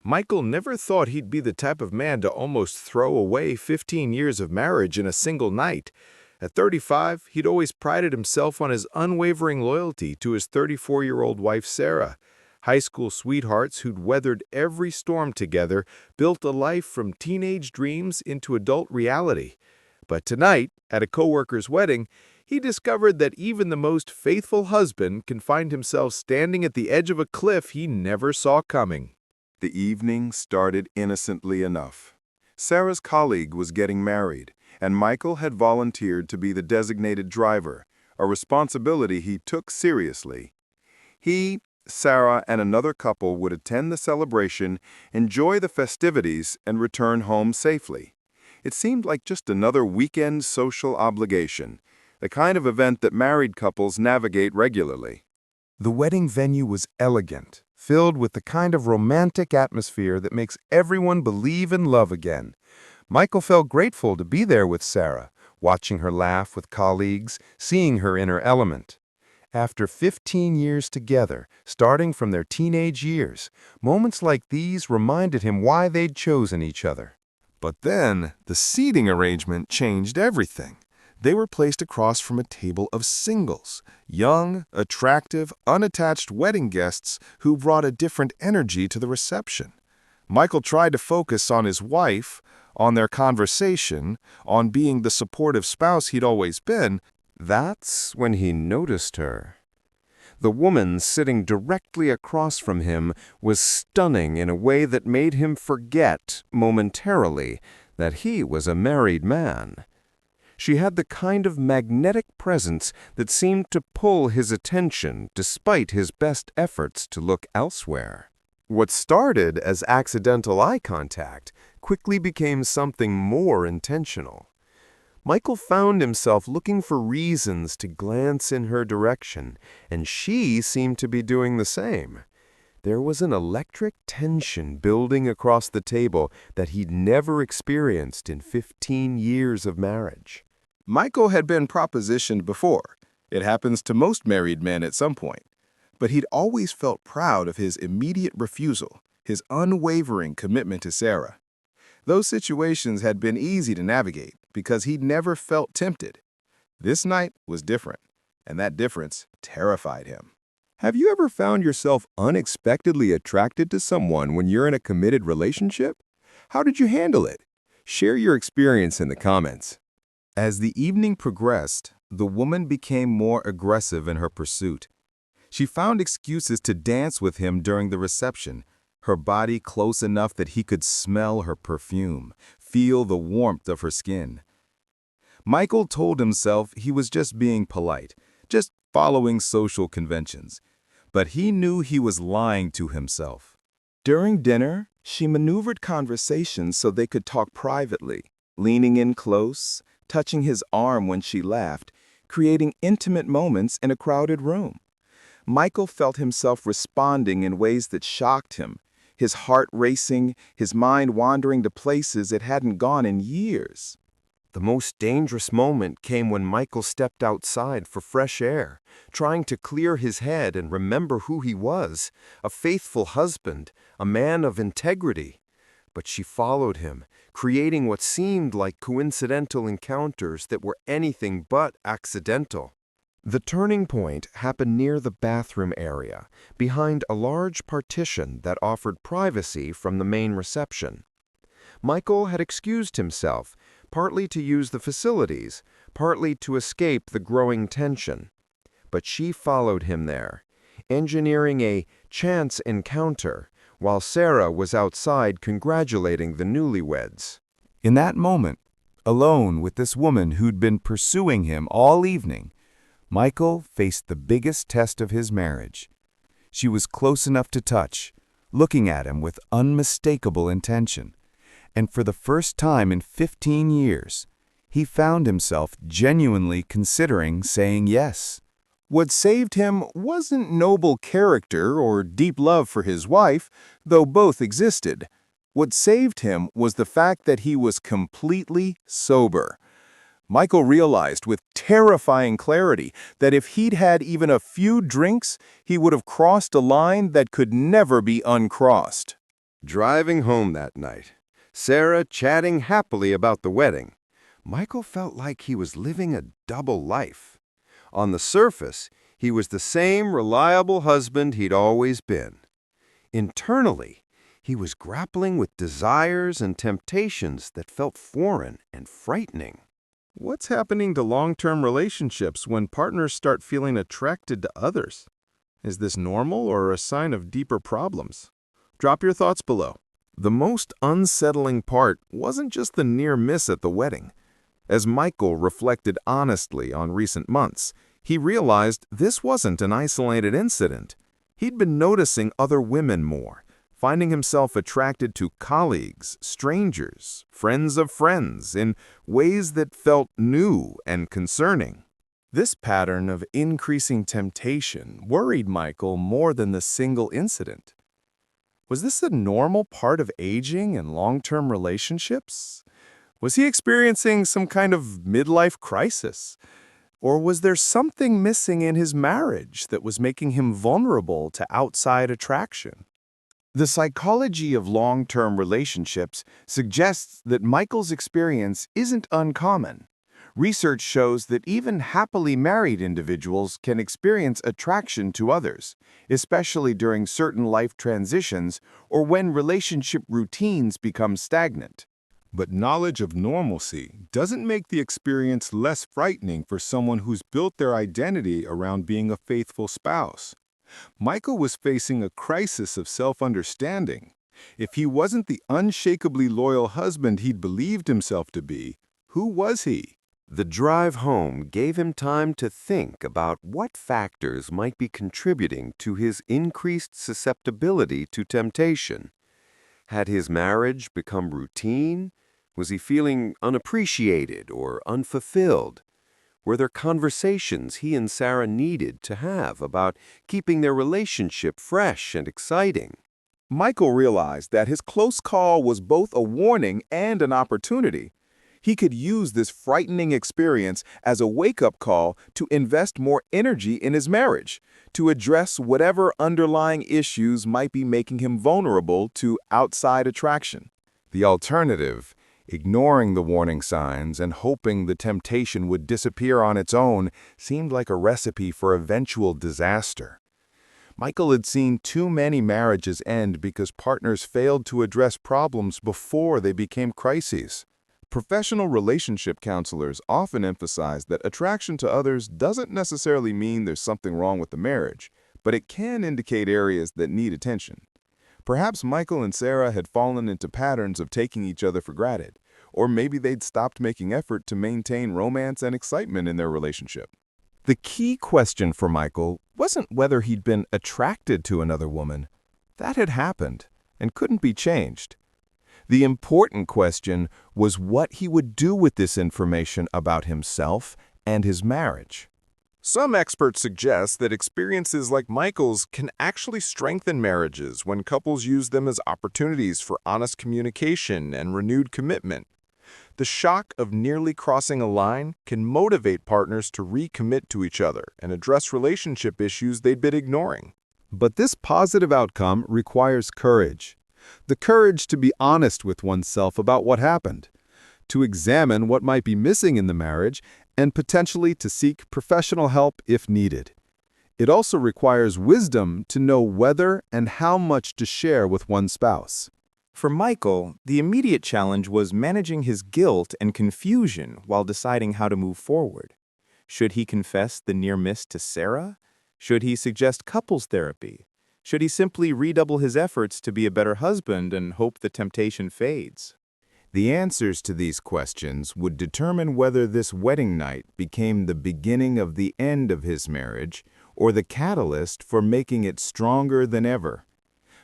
Michael never thought he'd be the type of man to almost throw away 15 years of marriage in a single night. At 35, he'd always prided himself on his unwavering loyalty to his 34-year-old wife, Sarah. High school sweethearts who'd weathered every storm together built a life from teenage dreams into adult reality. But tonight, at a coworker's wedding, he discovered that even the most faithful husband can find himself standing at the edge of a cliff he never saw coming. The evening started innocently enough. Sarah's colleague was getting married, and Michael had volunteered to be the designated driver, a responsibility he took seriously. He, Sarah, and another couple would attend the celebration, enjoy the festivities, and return home safely. It seemed like just another weekend social obligation, the kind of event that married couples navigate regularly. The wedding venue was elegant, filled with the kind of romantic atmosphere that makes everyone believe in love again. Michael felt grateful to be there with Sarah, watching her laugh with colleagues, seeing her in her element. After 15 years together, starting from their teenage years, moments like these reminded him why they'd chosen each other. But then, the seating arrangement changed everything. They were placed across from a table of singles, young, attractive, unattached wedding guests who brought a different energy to the reception. Michael tried to focus on his wife, on their conversation, on being the supportive spouse he'd always been. That's when he noticed her. The woman sitting directly across from him was stunning in a way that made him forget, momentarily, that he was a married man. She had the kind of magnetic presence that seemed to pull his attention despite his best efforts to look elsewhere. What started as accidental eye contact quickly became something more intentional. Michael found himself looking for reasons to glance in her direction, and she seemed to be doing the same. There was an electric tension building across the table that he'd never experienced in 15 years of marriage. Michael had been propositioned before. It happens to most married men at some point. But he'd always felt proud of his immediate refusal, his unwavering commitment to Sarah. Those situations had been easy to navigate because he'd never felt tempted. This night was different, and that difference terrified him. Have you ever found yourself unexpectedly attracted to someone when you're in a committed relationship? How did you handle it? Share your experience in the comments. As the evening progressed, the woman became more aggressive in her pursuit. She found excuses to dance with him during the reception, her body close enough that he could smell her perfume, feel the warmth of her skin. Michael told himself he was just being polite, just following social conventions. But he knew he was lying to himself. During dinner, she maneuvered conversations so they could talk privately, leaning in close, touching his arm when she laughed, creating intimate moments in a crowded room. Michael felt himself responding in ways that shocked him, his heart racing, his mind wandering to places it hadn't gone in years. The most dangerous moment came when Michael stepped outside for fresh air, trying to clear his head and remember who he was, a faithful husband, a man of integrity. But she followed him, creating what seemed like coincidental encounters that were anything but accidental. The turning point happened near the bathroom area, behind a large partition that offered privacy from the main reception. Michael had excused himself, partly to use the facilities, partly to escape the growing tension. But she followed him there, engineering a chance encounter, while Sarah was outside congratulating the newlyweds. In that moment, alone with this woman who'd been pursuing him all evening, Michael faced the biggest test of his marriage. She was close enough to touch, looking at him with unmistakable intention. And for the first time in 15 years, he found himself genuinely considering saying yes. What saved him wasn't noble character or deep love for his wife, though both existed. What saved him was the fact that he was completely sober. Michael realized with terrifying clarity that if he'd had even a few drinks, he would have crossed a line that could never be uncrossed. Driving home that night, Sarah chatting happily about the wedding, Michael felt like he was living a double life. On the surface, he was the same reliable husband he'd always been. Internally, he was grappling with desires and temptations that felt foreign and frightening. What's happening to long-term relationships when partners start feeling attracted to others? Is this normal or a sign of deeper problems? Drop your thoughts below. The most unsettling part wasn't just the near miss at the wedding. As Michael reflected honestly on recent months, he realized this wasn't an isolated incident. He'd been noticing other women more, finding himself attracted to colleagues, strangers, friends of friends in ways that felt new and concerning. This pattern of increasing temptation worried Michael more than the single incident. Was this a normal part of aging and long-term relationships? Was he experiencing some kind of midlife crisis? Or was there something missing in his marriage that was making him vulnerable to outside attraction? The psychology of long-term relationships suggests that Michael's experience isn't uncommon. Research shows that even happily married individuals can experience attraction to others, especially during certain life transitions or when relationship routines become stagnant. But knowledge of normalcy doesn't make the experience less frightening for someone who's built their identity around being a faithful spouse. Michael was facing a crisis of self-understanding. If he wasn't the unshakably loyal husband he'd believed himself to be, who was he? The drive home gave him time to think about what factors might be contributing to his increased susceptibility to temptation. Had his marriage become routine? Was he feeling unappreciated or unfulfilled? Were there conversations he and Sarah needed to have about keeping their relationship fresh and exciting? Michael realized that his close call was both a warning and an opportunity. He could use this frightening experience as a wake-up call to invest more energy in his marriage, to address whatever underlying issues might be making him vulnerable to outside attraction. The alternative, ignoring the warning signs and hoping the temptation would disappear on its own, seemed like a recipe for eventual disaster. Michael had seen too many marriages end because partners failed to address problems before they became crises. Professional relationship counselors often emphasize that attraction to others doesn't necessarily mean there's something wrong with the marriage, but it can indicate areas that need attention. Perhaps Michael and Sarah had fallen into patterns of taking each other for granted, or maybe they'd stopped making effort to maintain romance and excitement in their relationship. The key question for Michael wasn't whether he'd been attracted to another woman. That had happened and couldn't be changed. The important question was what he would do with this information about himself and his marriage. Some experts suggest that experiences like Michael's can actually strengthen marriages when couples use them as opportunities for honest communication and renewed commitment. The shock of nearly crossing a line can motivate partners to recommit to each other and address relationship issues they'd been ignoring. But this positive outcome requires courage. The courage to be honest with oneself about what happened, to examine what might be missing in the marriage, and potentially to seek professional help if needed. It also requires wisdom to know whether and how much to share with one's spouse. For Michael, the immediate challenge was managing his guilt and confusion while deciding how to move forward. Should he confess the near miss to Sarah? Should he suggest couples therapy? Should he simply redouble his efforts to be a better husband and hope the temptation fades? The answers to these questions would determine whether this wedding night became the beginning of the end of his marriage or the catalyst for making it stronger than ever.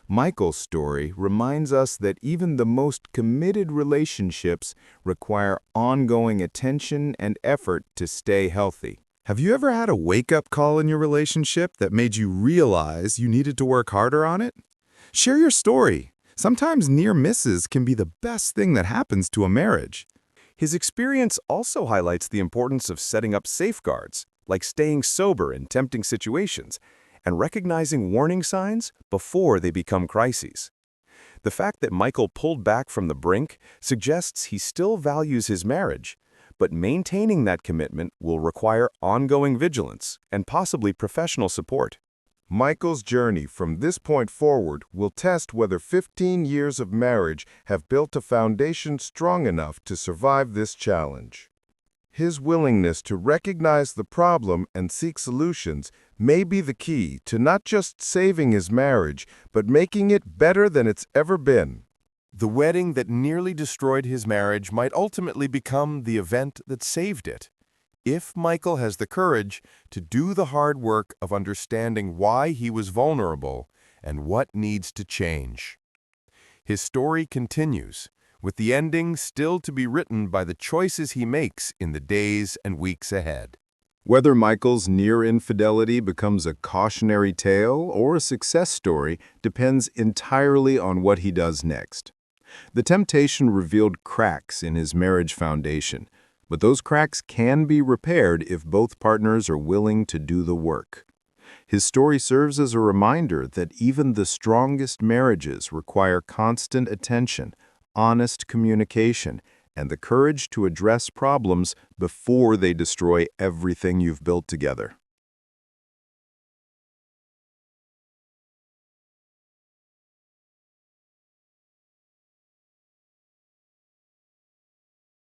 Michael's story reminds us that even the most committed relationships require ongoing attention and effort to stay healthy. Have you ever had a wake-up call in your relationship that made you realize you needed to work harder on it? Share your story. Sometimes near misses can be the best thing that happens to a marriage. His experience also highlights the importance of setting up safeguards, like staying sober in tempting situations, and recognizing warning signs before they become crises. The fact that Michael pulled back from the brink suggests he still values his marriage, but maintaining that commitment will require ongoing vigilance and possibly professional support. Michael's journey from this point forward will test whether 15 years of marriage have built a foundation strong enough to survive this challenge. His willingness to recognize the problem and seek solutions may be the key to not just saving his marriage, but making it better than it's ever been. The wedding that nearly destroyed his marriage might ultimately become the event that saved it, if Michael has the courage to do the hard work of understanding why he was vulnerable and what needs to change. His story continues, with the ending still to be written by the choices he makes in the days and weeks ahead. Whether Michael's near infidelity becomes a cautionary tale or a success story depends entirely on what he does next. The temptation revealed cracks in his marriage foundation, but those cracks can be repaired if both partners are willing to do the work. His story serves as a reminder that even the strongest marriages require constant attention, honest communication, and the courage to address problems before they destroy everything you've built together.